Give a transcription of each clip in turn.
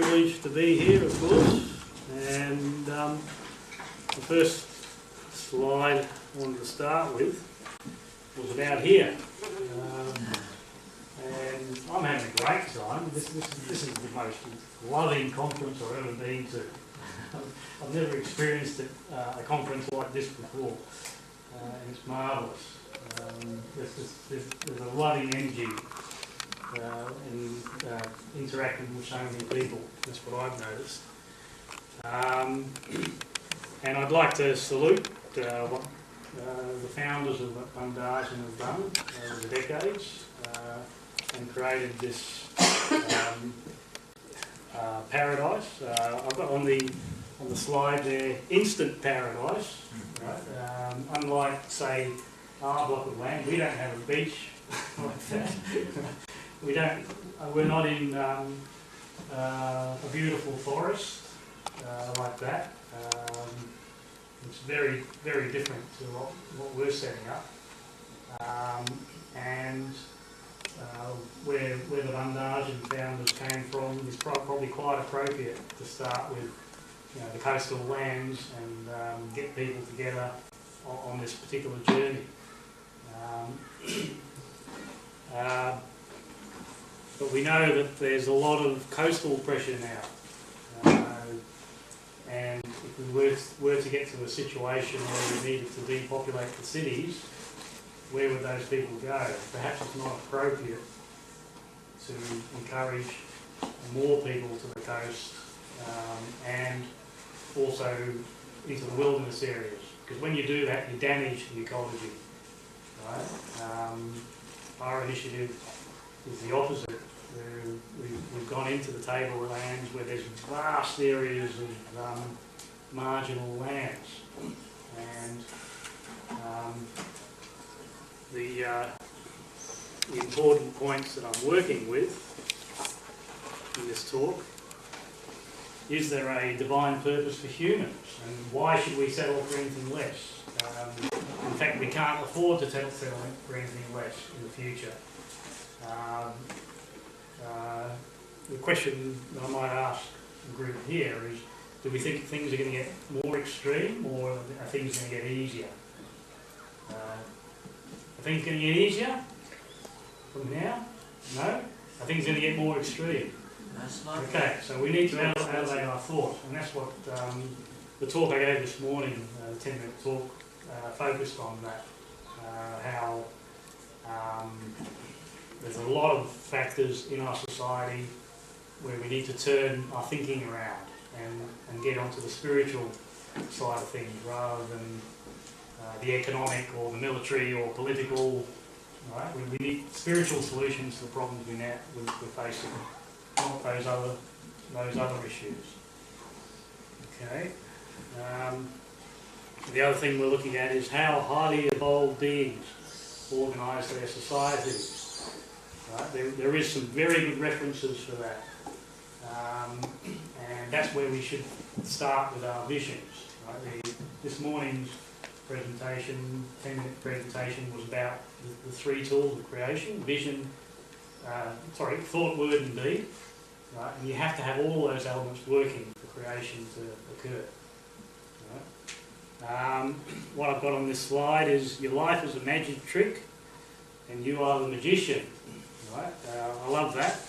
privilege to be here, of course. And the first slide I wanted to start with was about here. And I'm having a great time. This is the most loving conference I've ever been to. I've never experienced a conference like this before. And it's marvellous. There's a loving energy in interacting with so many people. That's what I've noticed. And I'd like to salute what the founders of Bundagen have done over the decades and created this paradise. I've got on the slide there, instant paradise. Right? Unlike, say, our block of land, we don't have a beach like that. We're not in a beautiful forest like that. It's very, very different to what we're setting up. And where the Bundagen founders came from is probably quite appropriate to start with, the coastal lands and get people together on this particular journey. But we know that there's a lot of coastal pressure now. And if we were to get to a situation where we needed to depopulate the cities, where would those people go? Perhaps it's not appropriate to encourage more people to the coast and also into the wilderness areas. Because when you do that, you damage the ecology. Right? Our initiative is the opposite. We've gone into the tablelands where there's vast areas of marginal lands, and the important points that I'm working with in this talk: is there a divine purpose for humans, and why should we settle for anything less? In fact, we can't afford to settle for anything less in the future. The question that I might ask the group here is, do we think things are going to get more extreme, or are things going to get easier? Are things going to get easier from now? No? Are things going to get more extreme? Okay, so we need to elevate our thoughts, and that's what the talk I gave this morning, the 10-minute talk, focused on that. How there's a lot of factors in our society where we need to turn our thinking around and get onto the spiritual side of things rather than the economic or the military or political. Right? We need spiritual solutions to the problems we're facing, not those other issues. Okay. The other thing we're looking at is how highly evolved beings organise their societies. Right? There is some very good references for that. And that's where we should start with our visions. Right? This morning's presentation, 10-minute presentation, was about the three tools of creation: vision, thought, word and deed. Right? And you have to have all those elements working for creation to occur. Right? What I've got on this slide is your life is a magic trick and you are the magician. Right? I love that.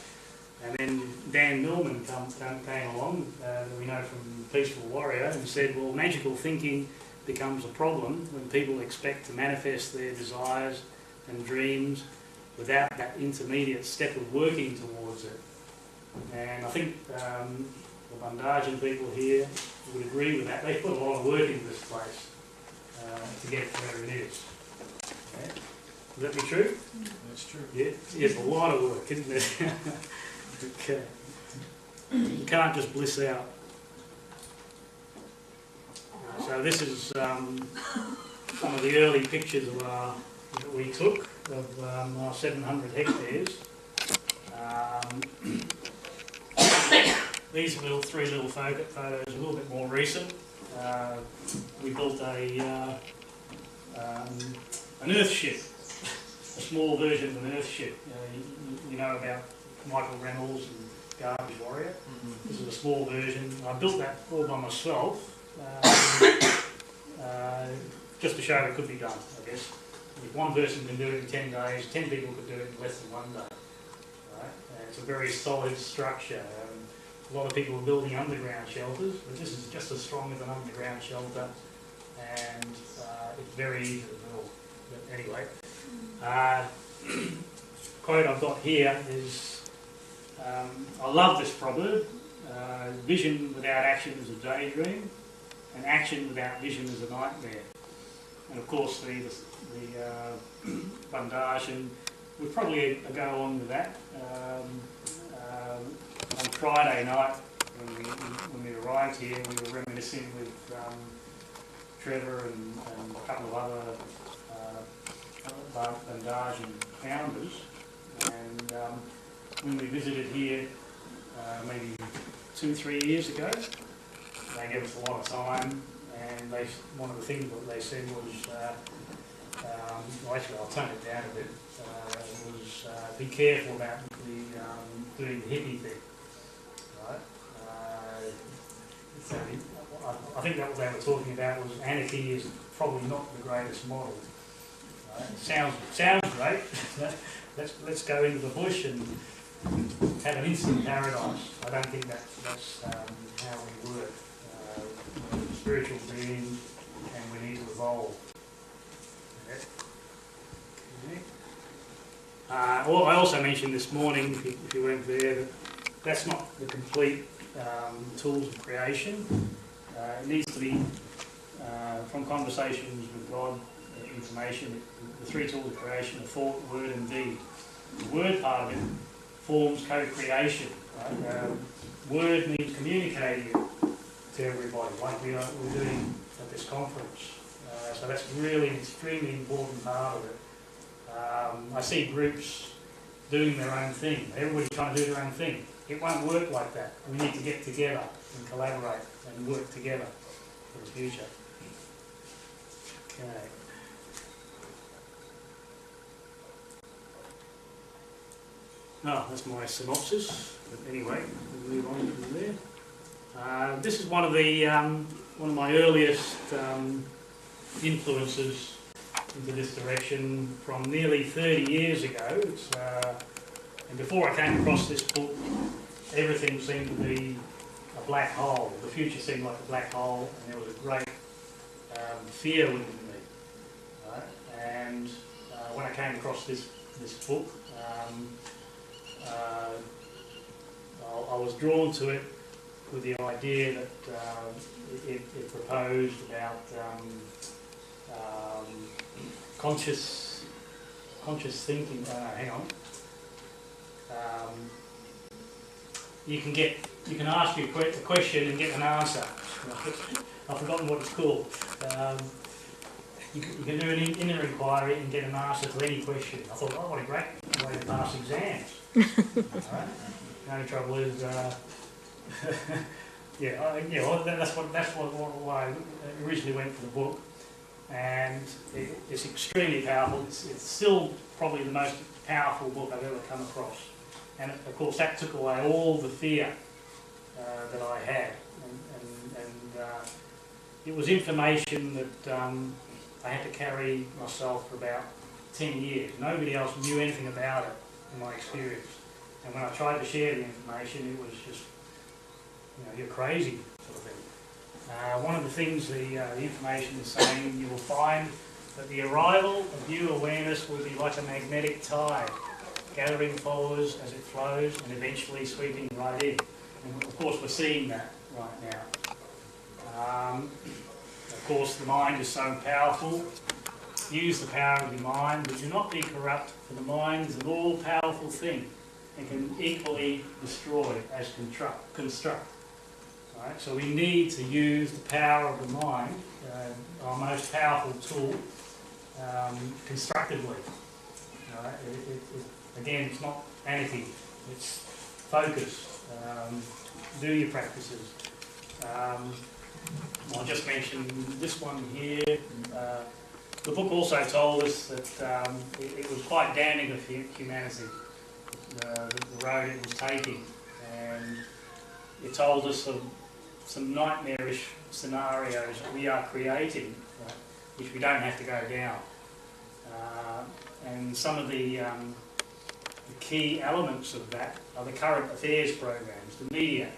And then Dan Millman came along, that we know from Peaceful Warrior, and said, well, magical thinking becomes a problem when people expect to manifest their desires and dreams without that intermediate step of working towards it. And I think the Bundagen people here would agree with that. They put a lot of work into this place to get it where it is. Okay. Would that be true? That's true. Yeah, it's a lot of work, isn't it? Okay. You can't just bliss out. So this is some of the early pictures of that we took of our 700 hectares. These three little photos are a little bit more recent. We built an earth ship, a small version of an earth ship. You know about Michael Reynolds and Garbage Warrior. Mm-hmm. This is small version. I built that all by myself, just to show it could be done, I guess. If one person can do it in 10 days, 10 people could do it in less than 1 day. Right? It's a very solid structure. A lot of people are building underground shelters, but this is just as strong as an underground shelter, and it's very easy to build. But anyway, quote I've got here is, I love this proverb, vision without action is a daydream, and action without vision is a nightmare. And of course the Bundagen would probably go on with that. On Friday night, when we arrived here, we were reminiscing with Trevor and a couple of other Bundagen founders, and when we visited here maybe 2-3 years ago, they gave us a lot of time, and one of the things that they said was, well, actually I'll tone it down a bit, was be careful about doing the hippie thing. Right? So I think that what they were talking about was anarchy is probably not the greatest model. Right? Sounds great. let's go into the bush and have an instant paradise. I don't think that's how we work. We're spiritual beings, and we need to evolve. Okay. Well, I also mentioned this morning, if you weren't there, that that's not the complete tools of creation. It needs to be from conversations with God, information. The 3 tools of creation are thought, word and deed. The word part of it forms co-creation. Right? Word means communicating to everybody, like we're doing at this conference. So that's really an extremely important part of it. I see groups doing their own thing. Everybody's trying to do their own thing. It won't work like that. We need to get together and collaborate and work together for the future. Okay. Oh, that's my synopsis. But anyway, we'll move on from there. This is one of my earliest influences into this direction from nearly 30 years ago. And before I came across this book, everything seemed to be a black hole. The future seemed like a black hole, and there was a great fear within me. Right? And when I came across this book, I was drawn to it with the idea that it proposed about conscious thinking. Hang on. You can ask you a question and get an answer. I've forgotten what it's called. You can do an inner inquiry and get an answer to any question. I thought, oh, what a great way to pass exams. Right? The only trouble is, well, that's why I originally went for the book, and it's extremely powerful. It's still probably the most powerful book I've ever come across, and of course that took away all the fear that I had, and it was information that I had to carry myself for about 10 years. Nobody else knew anything about it in my experience. And when I tried to share the information, it was just, you're crazy sort of thing. One of the things the information is saying, you will find that the arrival of new awareness will be like a magnetic tide, gathering followers as it flows and eventually sweeping right in. And of course we're seeing that right now. Of course the mind is so powerful. Use the power of your mind, but do not be corrupt, for the mind is an all-powerful thing and can equally destroy as construct. Right? So we need to use the power of the mind, our most powerful tool, constructively. Right? Again, it's not anarchy, it's focus. Do your practices. I'll just mention this one here. The book also told us that it was quite damning of humanity, the road it was taking, and it told us some nightmarish scenarios that we are creating, right, which we don't have to go down. And some of the key elements of that are the current affairs programs, the media.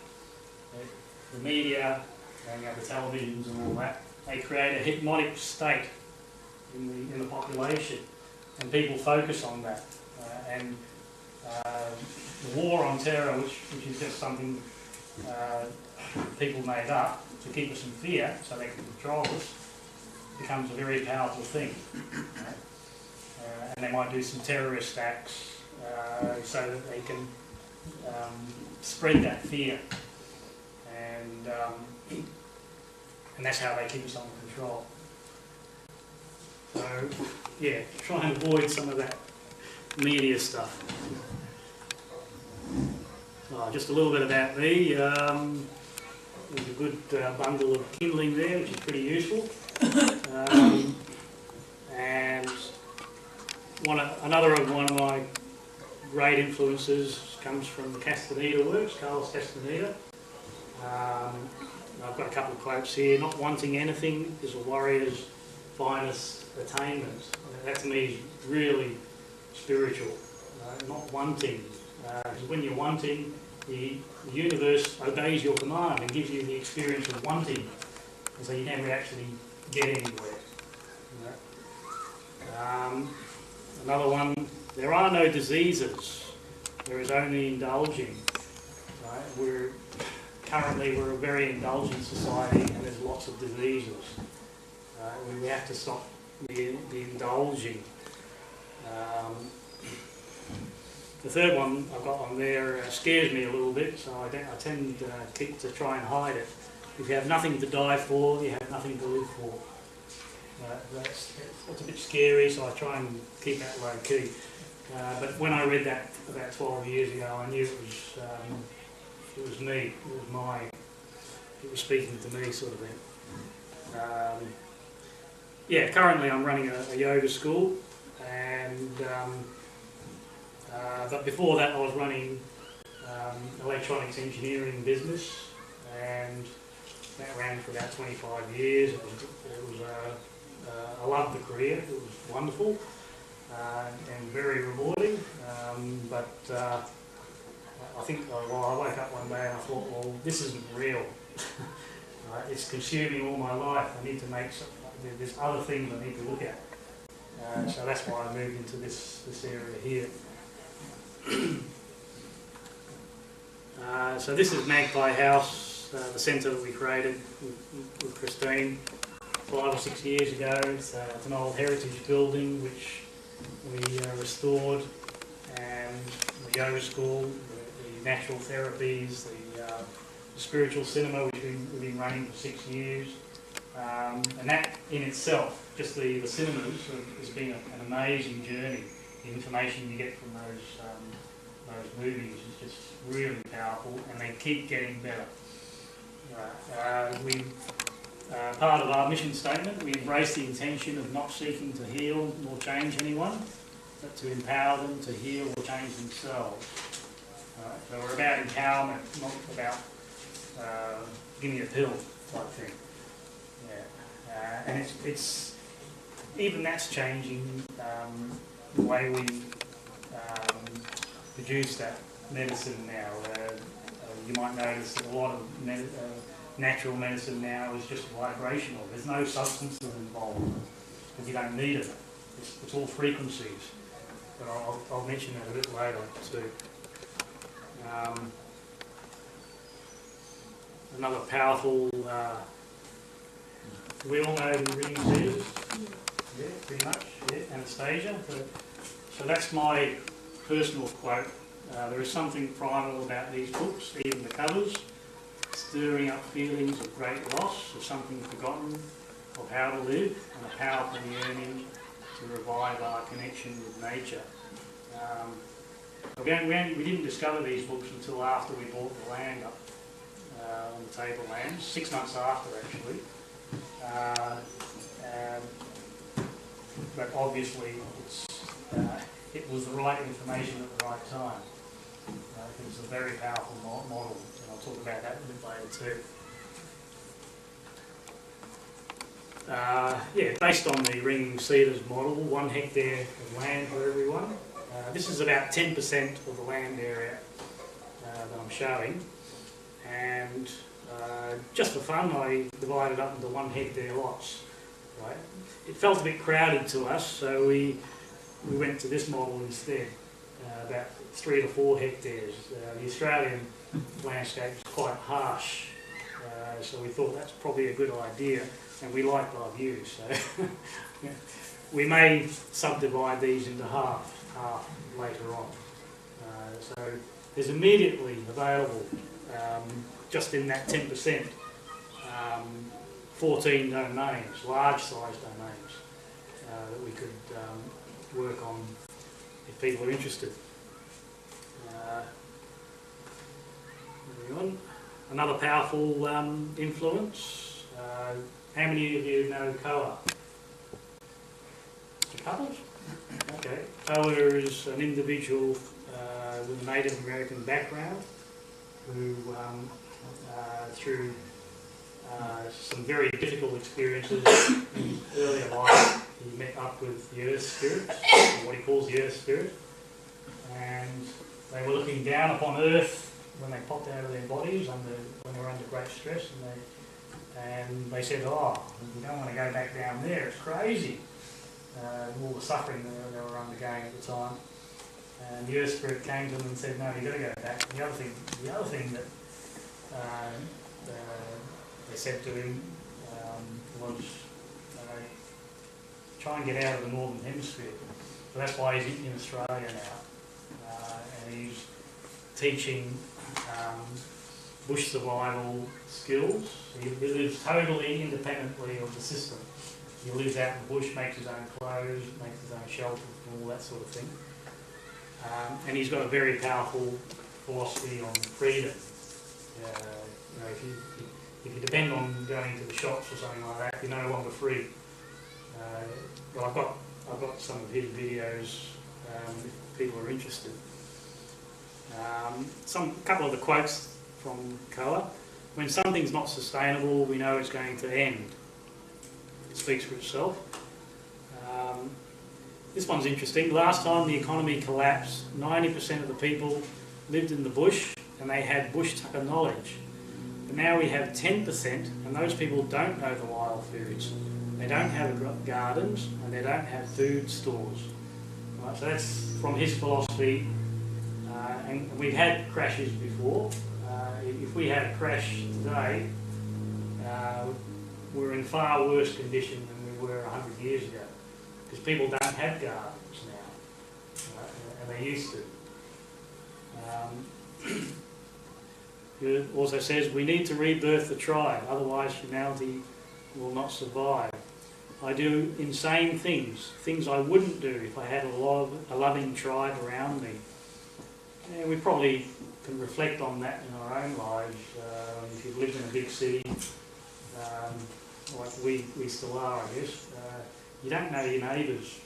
The media, and the televisions and all that, they create a hypnotic state in the population, and people focus on that. And the war on terror, which is just something people made up to keep us in fear so they can control us, becomes a very powerful thing. Right? And they might do some terrorist acts so that they can spread that fear. And that's how they keep us under control. So, yeah, try and avoid some of that media stuff. Just a little bit about me. There's a good bundle of kindling there, which is pretty useful. And another one of my great influences comes from Castaneda works, Carlos Castaneda. I've got a couple of quotes here. "Not wanting anything is a warrior's finest attainment." That to me is really spiritual. Not wanting. Because when you're wanting, the universe obeys your command and gives you the experience of wanting. And so you never actually get anywhere. Another one, "There are no diseases. There is only indulging." Right? Currently we're a very indulgent society and there's lots of diseases. We have to stop the indulging. The third one I've got on there scares me a little bit, so I tend to try and hide it. "If you have nothing to die for, you have nothing to live for." That's a bit scary, so I try and keep that low key. But when I read that about 12 years ago, I knew it was me. It was speaking to me, sort of thing. Currently I'm running a yoga school, and but before that I was running electronics engineering business, and that ran for about 25 years. I loved the career. It was wonderful and very rewarding. But I think I woke up one day and I thought, well, this isn't real. It's consuming all my life. I need to there's other things I need to look at. So that's why I moved into this area here. So this is Magpie House, the centre that we created with Christine 5 or 6 years ago. It's an old heritage building which we restored, and the yoga school, the natural therapies, the spiritual cinema which we've been running for 6 years. And that in itself, just the cinemas, has been an amazing journey. The information you get from those movies is just really powerful, and they keep getting better. Part of our mission statement, we embrace the intention of not seeking to heal nor change anyone, but to empower them to heal or change themselves. So we're about empowerment, not about give me a pill type thing. And it's even that's changing the way we produce that medicine now. You might notice that a lot of natural medicine now is just vibrational. There's no substances involved because you don't need it. It's all frequencies. But I'll mention that a bit later too. Another powerful, we all know the reading theatres, yeah, pretty much, yeah, Anastasia. So that's my personal quote. There is something primal about these books, even the covers, stirring up feelings of great loss, of something forgotten, of how to live, and a powerful yearning to revive our connection with nature. We didn't discover these books until after we bought the land up on the tablelands, 6 months after actually. But obviously it was the right information at the right time. It was a very powerful model. I'll talk about that a bit later too. Yeah, based on the Ringing Cedars model, 1 hectare of land for everyone. This is about 10% of the land area that I'm showing, and just for fun I divided up into 1 hectare lots. Right? It felt a bit crowded to us, so we went to this model instead, about 3 to 4 hectares. The Australian landscape is quite harsh, so we thought that's probably a good idea, and we like our view, so we may subdivide these into half later on. So there's immediately available, just in that 10%, 14 domains, large-sized domains, that we could work on if people are interested. Moving on. Another powerful influence. How many of you know Koa? A couple? Okay. Koa is an individual with a Native American background who, through some very difficult experiences in his earlier life, he met up with the Earth Spirit, or what he calls the Earth Spirit, and they were looking down upon Earth when they popped out of their bodies when they were under great stress, and they said, "Oh, we don't want to go back down there, it's crazy." All the suffering they were undergoing at the time. And the Earth Spirit came to them and said, "No, you've got to go back." The other thing that they said to him was, try and get out of the Northern Hemisphere. So that's why he's in Australia now. And he's teaching bush survival skills. He lives totally independently of the system. He lives out in the bush, makes his own clothes, makes his own shelter, and all that sort of thing. And he's got a very powerful philosophy on freedom. If you depend on going to the shops or something like that, you're no longer free. But I've got some of his videos if people are interested. A couple of the quotes from Koa. When something's not sustainable, we know it's going to end. It speaks for itself. This one's interesting. Last time the economy collapsed, 90% of the people lived in the bush and they had bush tucker knowledge. But now we have 10% and those people don't know the wild foods. They don't have gardens and they don't have food stores. Right, so that's from his philosophy. And we've had crashes before. If we had a crash today, we're in far worse condition than we were 100 years ago, because people don't have gardens now, right? And they used to. It also says we need to rebirth the tribe, otherwise humanity will not survive. I do insane things I wouldn't do if I had a loving tribe around me. And we probably can reflect on that in our own lives. If you've lived in a big city, like we still are, I guess, you don't know your neighbours.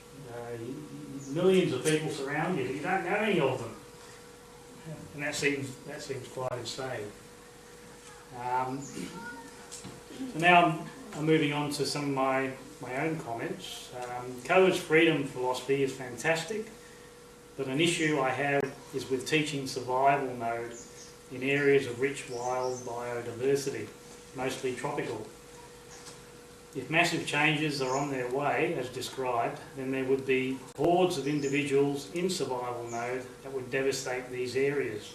Millions of people surround you, but you don't know any of them. And that seems quite insane. So now I'm moving on to some of my own comments. Koa's freedom philosophy is fantastic, but an issue I have is with teaching survival mode in areas of rich wild biodiversity, mostly tropical. If massive changes are on their way, as described, then there would be hordes of individuals in survival mode that would devastate these areas.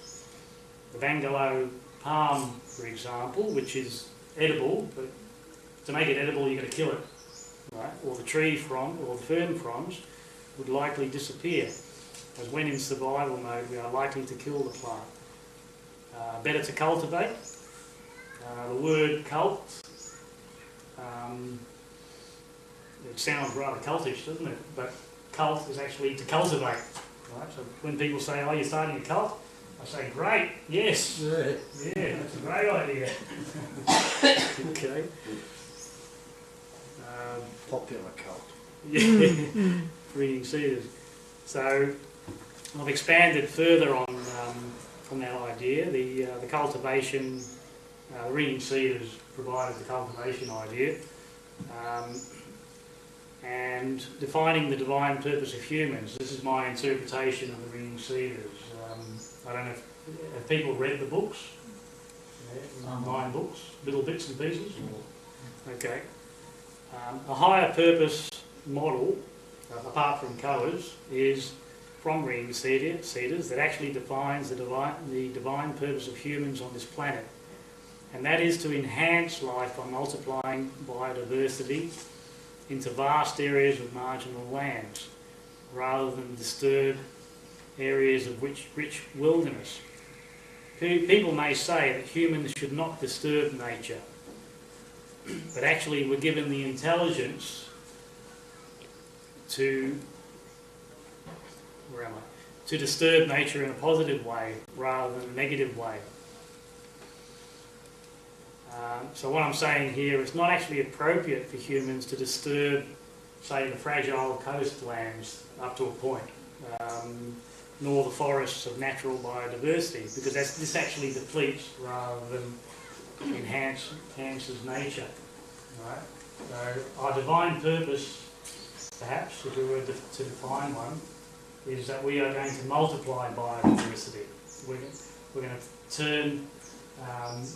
The bangalow palm, for example, which is edible, but to make it edible you've got to kill it, right? Or the tree frond, or the fern fronds, would likely disappear, as when in survival mode we are likely to kill the plant. Better to cultivate. The word cult, it sounds rather cultish, doesn't it? But cult is actually to cultivate, right? So when people say, "Oh, you're starting a cult," I say, "Great, yes, yeah, that's a great idea." Okay. Popular cult. Yeah, Ringing Cedars. So I've expanded further on from that idea. The cultivation, the ringing cedars provided the cultivation idea, and defining the divine purpose of humans. This is my interpretation of the ringing cedars. I don't know have people read the books? Yeah, 9 books, little bits and pieces? Okay. A higher purpose model, apart from colours, is from ringing cedars that actually defines the divine purpose of humans on this planet. And that is to enhance life by multiplying biodiversity into vast areas of marginal lands, rather than disturb areas of rich wilderness. People may say that humans should not disturb nature, but actually we're given the intelligence to disturb nature in a positive way rather than a negative way. So what I'm saying here, it's not actually appropriate for humans to disturb, say, the fragile coastlands up to a point, nor the forests of natural biodiversity, because this actually depletes rather than enhances nature. Right? So our divine purpose, perhaps, if we were to define one, is that we are going to multiply biodiversity. We're going to turn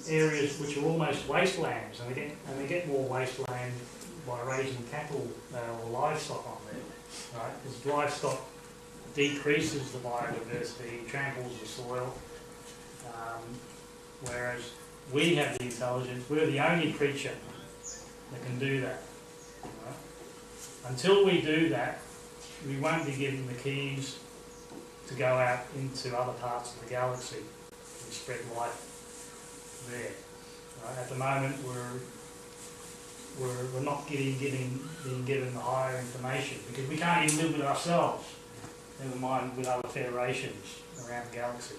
areas which are almost wastelands, and they get more wasteland by raising cattle or livestock on there, right? Because livestock decreases the biodiversity, tramples the soil, whereas we have the intelligence. We're the only creature that can do that. Right? Until we do that, we won't be given the keys to go out into other parts of the galaxy and spread life there. Right? At the moment, we're not being given the higher information, because we can't even live with ourselves, never mind with other federations around the galaxy.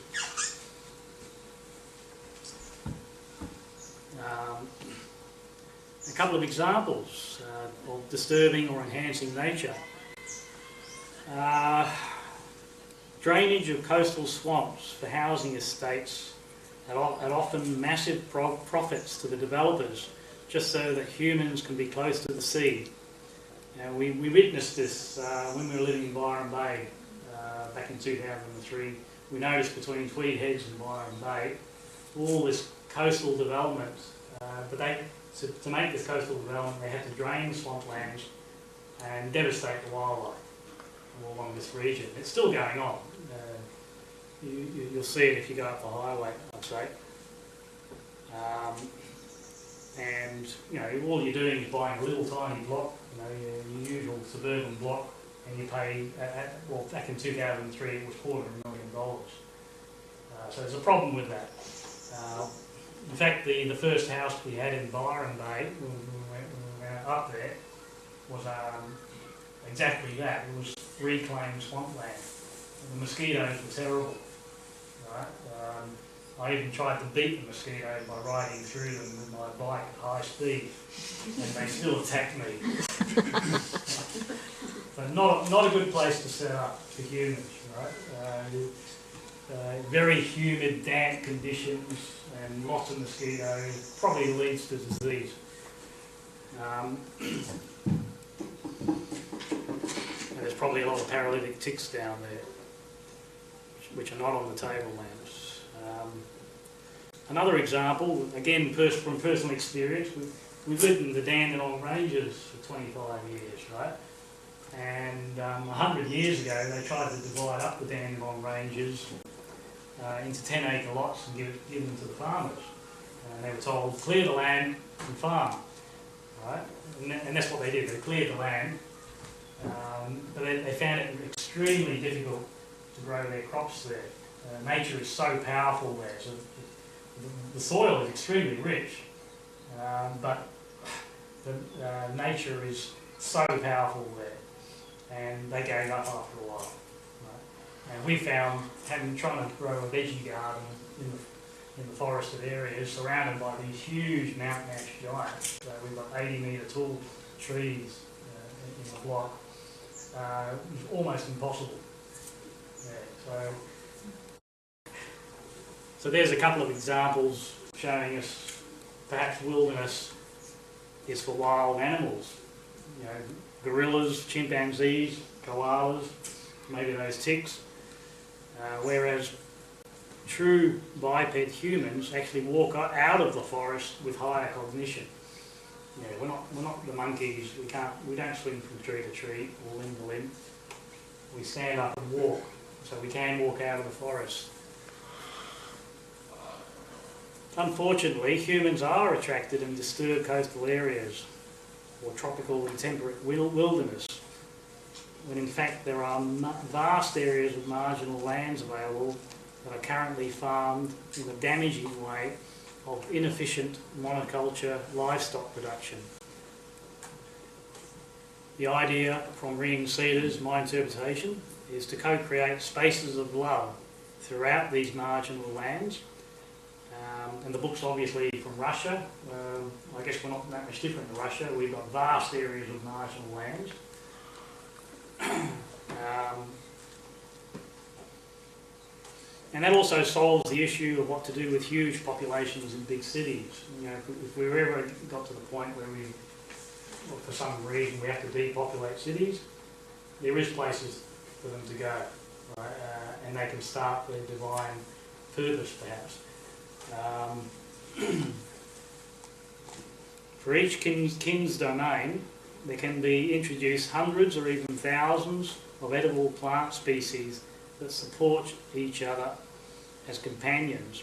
A couple of examples of disturbing or enhancing nature. Drainage of coastal swamps for housing estates at often massive profits to the developers, just so that humans can be close to the sea. We witnessed this when we were living in Byron Bay back in 2003. We noticed between Tweed Heads and Byron Bay all this coastal development, but to make this coastal development they had to drain swamplands and devastate the wildlife all along this region. It's still going on. You'll see it if you go up the highway, I'd say. And all you're doing is buying a little tiny block, your usual suburban block, and you pay, back in 2003 it was $250,000. So there's a problem with that. In fact, the first house we had in Byron Bay, when we went up there, was exactly that. It was reclaimed swampland. And the mosquitoes were terrible. Right? I even tried to beat the mosquitoes by riding through them with my bike at high speed, and they still attacked me. But not a good place to set up for humans, right? Very humid, damp conditions and lots of mosquitoes probably leads to disease. There's probably a lot of paralytic ticks down there, which are not on the tablelands. Another example, again from personal experience, we've lived in the Dandenong Ranges for 25 years, right? And 100 years ago they tried to divide up the Dandenong Ranges into 10-acre lots and give them to the farmers. And they were told, clear the land and farm, right? And that's what they did, they cleared the land, but they found it extremely difficult to grow their crops there. Nature is so powerful there, so the soil is extremely rich, but nature is so powerful there, and they gave up after a while. Right? And we found, trying to grow a veggie garden in the forested areas, surrounded by these huge mountain ash giants. We've got 80-metre tall trees in the block. It was almost impossible. Yeah, so So there's a couple of examples showing us perhaps wilderness is for wild animals. You know, gorillas, chimpanzees, koalas, maybe those ticks. Whereas true biped humans actually walk out of the forest with higher cognition. Yeah, we're not the monkeys. We don't swing from tree to tree or limb to limb. We stand up and walk, so we can walk out of the forest. Unfortunately, humans are attracted in disturbed coastal areas or tropical and temperate wilderness, when in fact there are vast areas of marginal lands available that are currently farmed in a damaging way of inefficient monoculture livestock production. The idea from ringing cedars, my interpretation, is to co-create spaces of love throughout these marginal lands. And the book's obviously from Russia. I guess we're not that much different to Russia. We've got vast areas of marginal lands. And that also solves the issue of what to do with huge populations in big cities. You know, if we ever got to the point where for some reason we have to depopulate cities, there is places for them to go, right? And they can start their divine purpose, perhaps. For each king's domain, there can be introduced hundreds or even thousands of edible plant species that support each other as companions.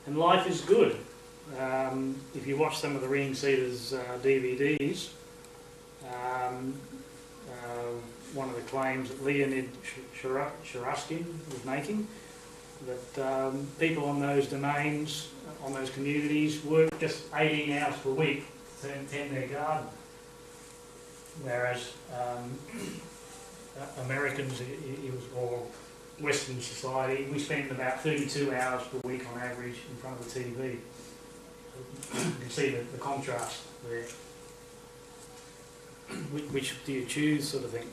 And life is good. If you watch some of the Ringing Cedars DVDs, one of the claims that Leonid Sharuskin was making, that people on those domains, on those communities, work just 18 hours per week to tend their garden. Whereas Americans, or Western society, we spend about 32 hours per week on average in front of the TV. You can see the contrast there. Which do you choose, sort of thing?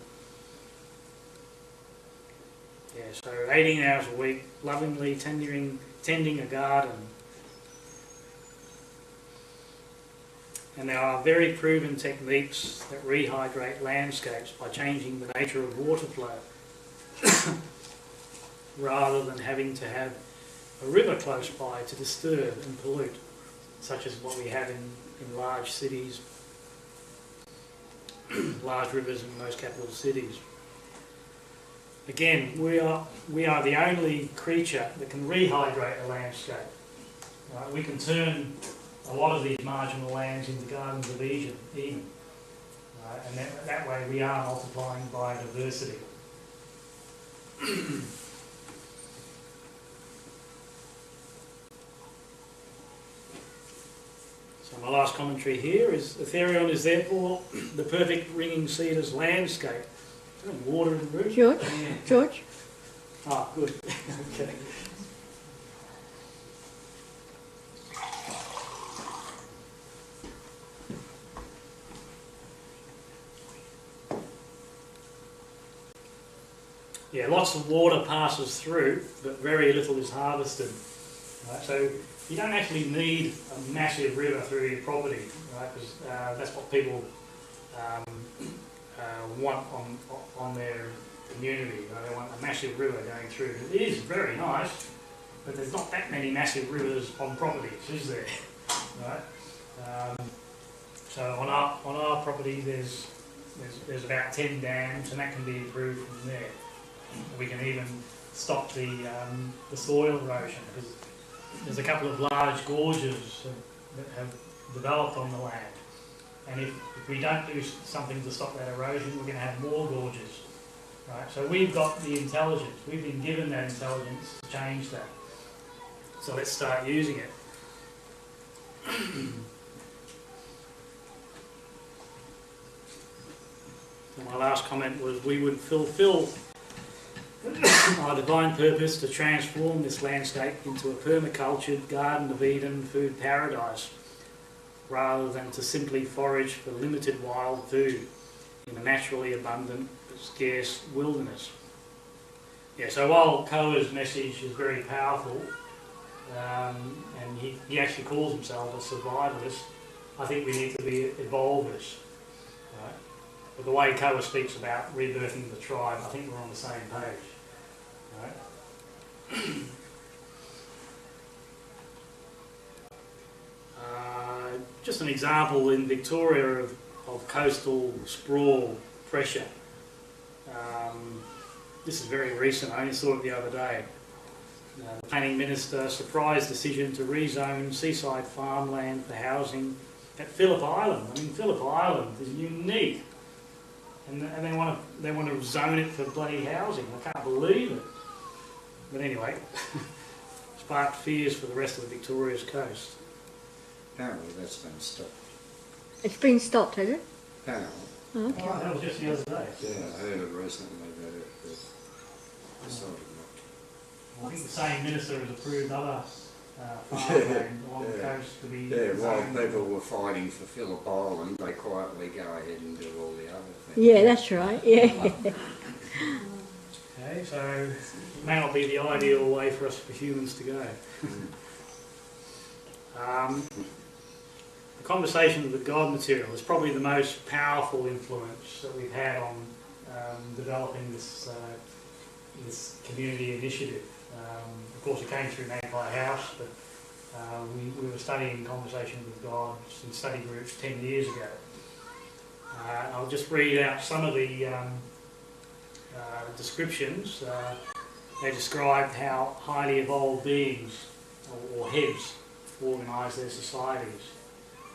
Yeah, so 18 hours a week, lovingly tending a garden. And there are very proven techniques that rehydrate landscapes by changing the nature of water flow rather than having to have a river close by to disturb and pollute, such as what we have in large cities, large rivers in most capital cities. Again, we are the only creature that can rehydrate a landscape. Right? We can turn a lot of these marginal lands into gardens of Eden. Right? And that way we are multiplying biodiversity. So my last commentary here is Etherion is therefore the perfect Ringing Cedars landscape. Water in the room? George? Yeah. George? Ah, good. Okay. Yeah, lots of water passes through, but very little is harvested. Right? So you don't actually need a massive river through your property, right? Because that's what people want on their community. Right? They want a massive river going through. It is very nice, but there's not that many massive rivers on properties, is there? Right? So on our property, there's about 10 dams, and that can be improved from there. We can even stop the soil erosion, because there's a couple of large gorges that have developed on the land. And if we don't do something to stop that erosion, we're going to have more gorges. Right? So we've got the intelligence. We've been given that intelligence to change that. So let's start using it. So my last comment was we would fulfill our divine purpose to transform this landscape into a permacultured Garden of Eden food paradise, rather than to simply forage for limited wild food in a naturally abundant but scarce wilderness. Yeah, so while Koa's message is very powerful, and he actually calls himself a survivalist. I think we need to be evolvers. Right? But the way Koa speaks about rebirthing the tribe, I think we're on the same page. Right? Just an example in Victoria of coastal sprawl pressure. This is very recent, I only saw it the other day. The Planning Minister surprise decision to rezone seaside farmland for housing at Phillip Island. I mean, Phillip Island is unique, and they want to zone it for bloody housing. I can't believe it. But anyway, sparked fears for the rest of Victoria's coast. Apparently that's been stopped. It's been stopped, has it? Apparently. Oh, okay. Oh, that was just the other day. Yeah, I heard it recently that it decided not. I think the same minister has approved other farmland along the coast to be while zoned. people were fighting for Phillip Island, they quietly go ahead and do all the other things. Yeah, that's right, yeah. Okay, so it may not be the ideal way for us, for humans to go. The conversation with God material is probably the most powerful influence that we've had on developing this community initiative. Of course, it came through Magpie House, but we were studying Conversation with God in study groups 10 years ago. I'll just read out some of the descriptions. They described how highly evolved beings, or heads, organise their societies.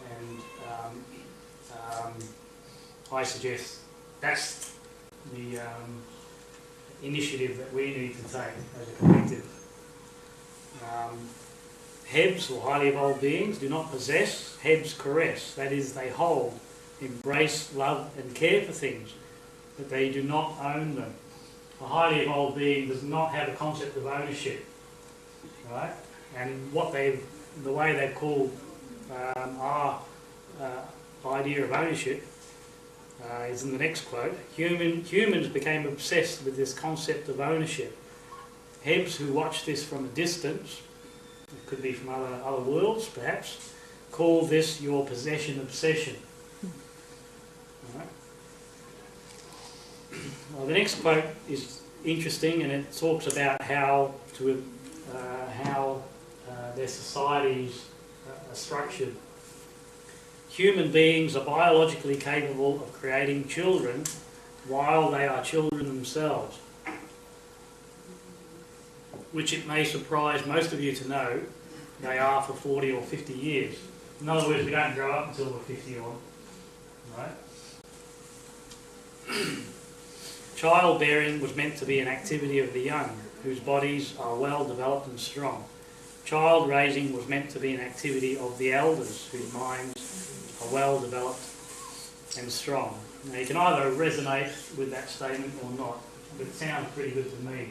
And I suggest that's the initiative that we need to take as a collective. Hebs, or highly evolved beings, do not possess, Hebs caress. That is, they hold, embrace, love and care for things, but they do not own them. A highly evolved being does not have a concept of ownership, right? And the way they've called our idea of ownership is in the next quote. Humans became obsessed with this concept of ownership. Hebs who watch this from a distance, it could be from other worlds perhaps, call this your possession obsession. Right. Well, the next quote is interesting, and it talks about how their societies are structured. Human beings are biologically capable of creating children while they are children themselves, which it may surprise most of you to know they are for 40 or 50 years. In other words, we don't grow up until we're 50 or, right? Childbearing was meant to be an activity of the young, whose bodies are well developed and strong. Child raising was meant to be an activity of the elders, whose minds are well developed and strong. Now, you can either resonate with that statement or not, but it sounds pretty good to me,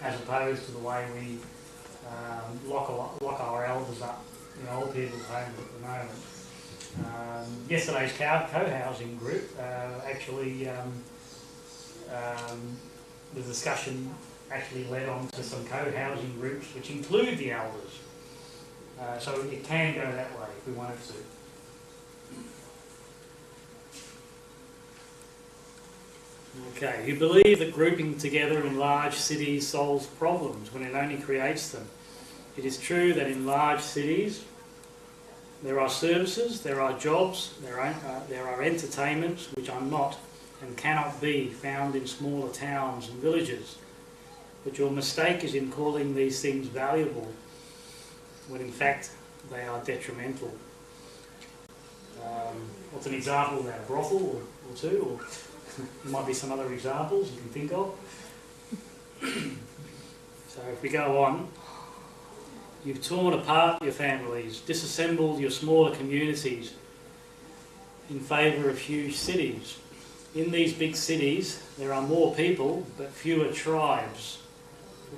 as opposed to the way we lock our elders up in old people's homes at the moment. Yesterday's co-housing group actually, the discussion actually led on to some co-housing groups which include the elders. So it can go that way if we wanted to. Okay, you believe that grouping together in large cities solves problems when it only creates them. It is true that in large cities there are services, there are jobs, there are entertainments which are not and cannot be found in smaller towns and villages. But your mistake is in calling these things valuable when in fact they are detrimental. What's an example of that? A brothel or two? Or there might be some other examples you can think of. So if we go on, you've torn apart your families, disassembled your smaller communities in favour of huge cities. In these big cities, there are more people, but fewer tribes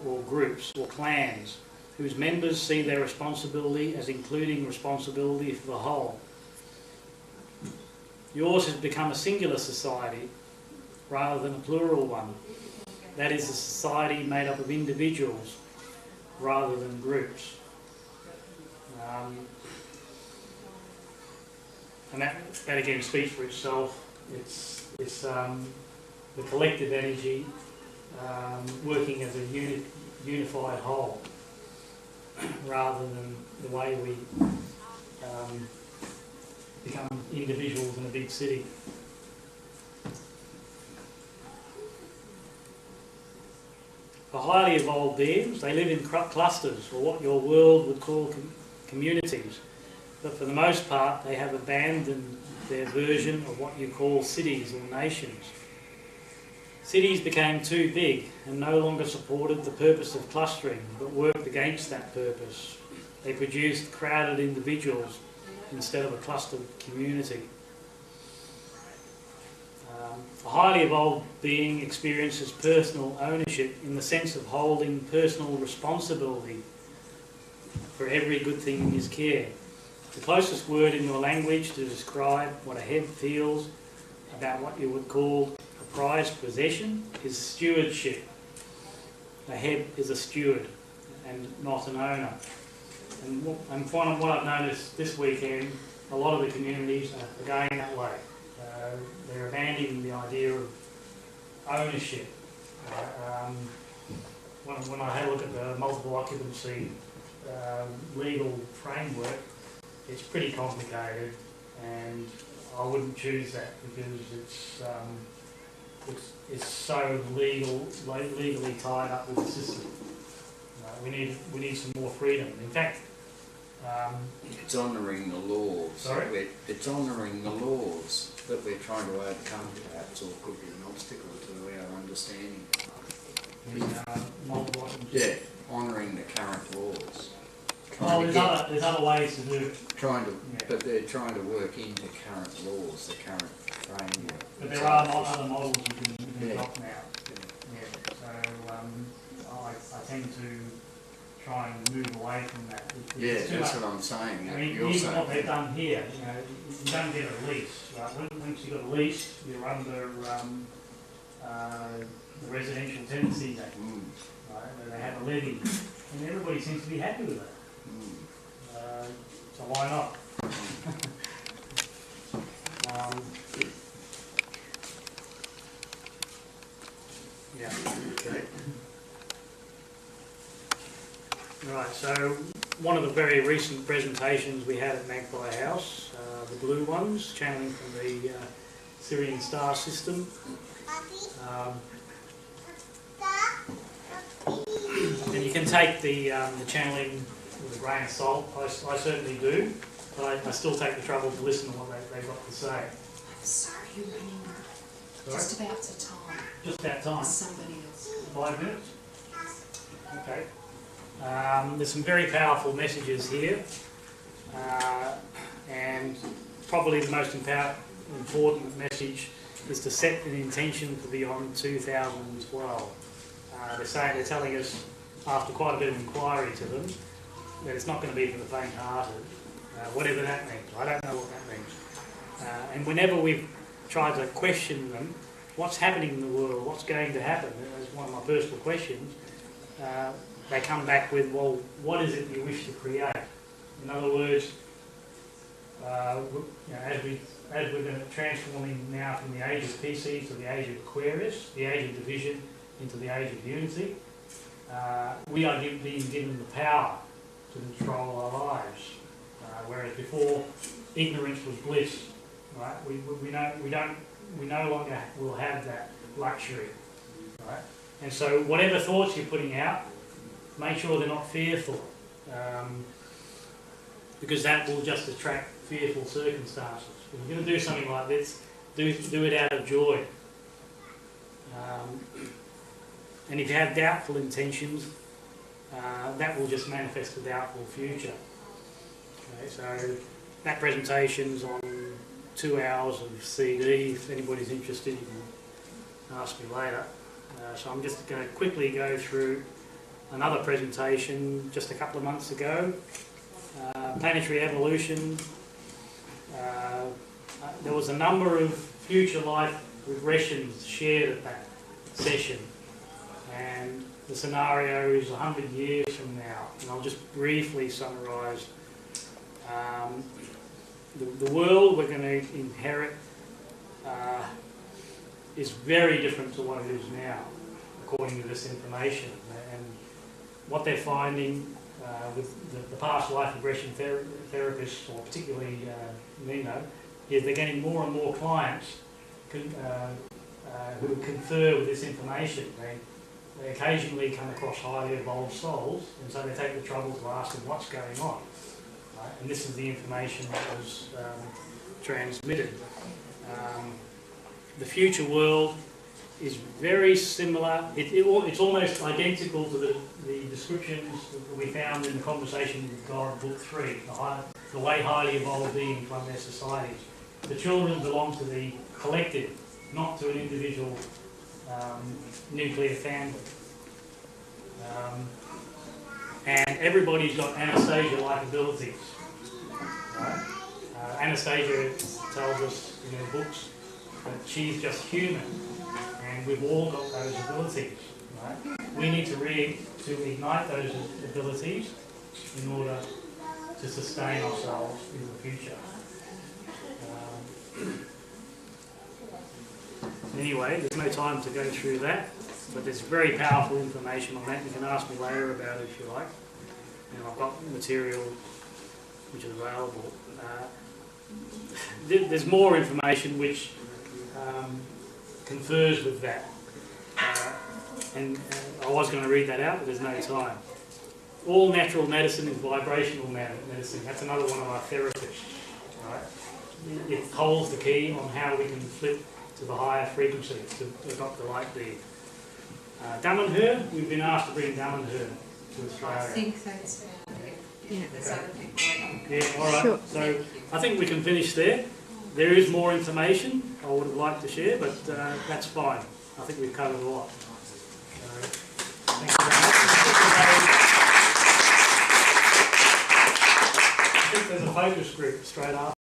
or groups or clans, whose members see their responsibility as including responsibility for the whole. Yours has become a singular society rather than a plural one. That is a society made up of individuals rather than groups. And that again speaks for itself. It's the collective energy working as a unified whole, rather than the way we become individuals in a big city. For highly evolved beings, they live in clusters, or what your world would call communities. But for the most part, they have abandoned their version of what you call cities or nations. Cities became too big and no longer supported the purpose of clustering, but worked against that purpose. They produced crowded individuals instead of a clustered community. A highly evolved being experiences personal ownership in the sense of holding personal responsibility for every good thing in his care. The closest word in your language to describe what a head feels about what you would call a prized possession is stewardship. A head is a steward and not an owner. And what I've noticed this weekend, a lot of the communities are going that way. They're abandoning the idea of ownership. When I had a look at the multiple occupancy legal framework, it's pretty complicated, and I wouldn't choose that because it's so legally tied up with the system. We need some more freedom. In fact, it's honouring the laws. Sorry? It's honouring the laws that we're trying to overcome, perhaps, or could be an obstacle to our understanding. multiple occupancy. Yeah, honouring the current laws. Well, there's other ways to do it. But they're trying to work into current laws, the current framework. But there are other models you can adopt now. Yeah. So I tend to try and move away from that. Yeah, that's what I'm saying. I mean, even what they've done here, you don't get a lease. Right? Once you've got a lease, you're under the Residential Tenancies Act, right, where they have a levy, and everybody seems to be happy with that. So why not? Yeah. Okay. Right. So one of the very recent presentations we had at Magpie House, the blue ones, channeling from the Syrian star system. And you can take the channeling with a grain of salt. I certainly do, but I still take the trouble to listen to what they've got to say. I'm sorry, you're running Sorry? just about to time. Just about time. Somebody else. 5 minutes? Okay. There's some very powerful messages here, and probably the most important message is to set an intention for beyond 2012. They're telling us, after quite a bit of inquiry to them, that it's not going to be for the faint-hearted, whatever that means. I don't know what that means. And whenever we've tried to question them, what's happening in the world, what's going to happen, as one of my personal questions, they come back with, well, what is it you wish to create? In other words, as we're going to transforming now from the age of Pisces to the age of Aquarius, the age of division into the age of unity, we are being given the power to control our lives, whereas before ignorance was bliss. Right? We no longer will have that luxury. Right? And so whatever thoughts you're putting out, make sure they're not fearful, because that will just attract fearful circumstances. If you're going to do something like this, do it out of joy. And if you have doubtful intentions, that will just manifest a doubtful future. Okay, so that presentation's on 2 hours of CD. If anybody's interested, you can ask me later. So I'm just going to quickly go through another presentation just a couple of months ago. Planetary evolution. There was a number of future life regressions shared at that session, and the scenario is 100 years from now, and I'll just briefly summarise. The world we're going to inherit is very different to what it is now, according to this information. And what they're finding with the past life regression therapists, or particularly Nino, is they're getting more and more clients who confer with this information. They occasionally come across highly evolved souls, and so they take the trouble to ask them what's going on. Right? And this is the information that was transmitted. The future world is very similar. It's almost identical to the descriptions that we found in the Conversation with God, Book 3, the way highly evolved beings run their societies. The children belong to the collective, not to an individual nuclear family. And everybody's got Anastasia-like abilities. Right? Anastasia tells us in her books that she's just human, and we've all got those abilities. Right? We need to ignite those abilities in order to sustain ourselves in the future. Anyway, there's no time to go through that, but there's very powerful information on that. You can ask me later about it if you like. And I've got material which is available. There's more information which confers with that. And I was going to read that out, but there's no time. All natural medicine is vibrational medicine. That's another one of our therapists. Right? It holds the key on how we can flip to the higher frequency, to adopt the light being. Damanhur, we've been asked to bring Damanhur to Australia. I think that's there's other people. Yeah, all right. Sure. So I think we can finish there. There is more information I would have liked to share, but that's fine. I think we've covered a lot. So, thank you very much. I think there's a focus group straight after.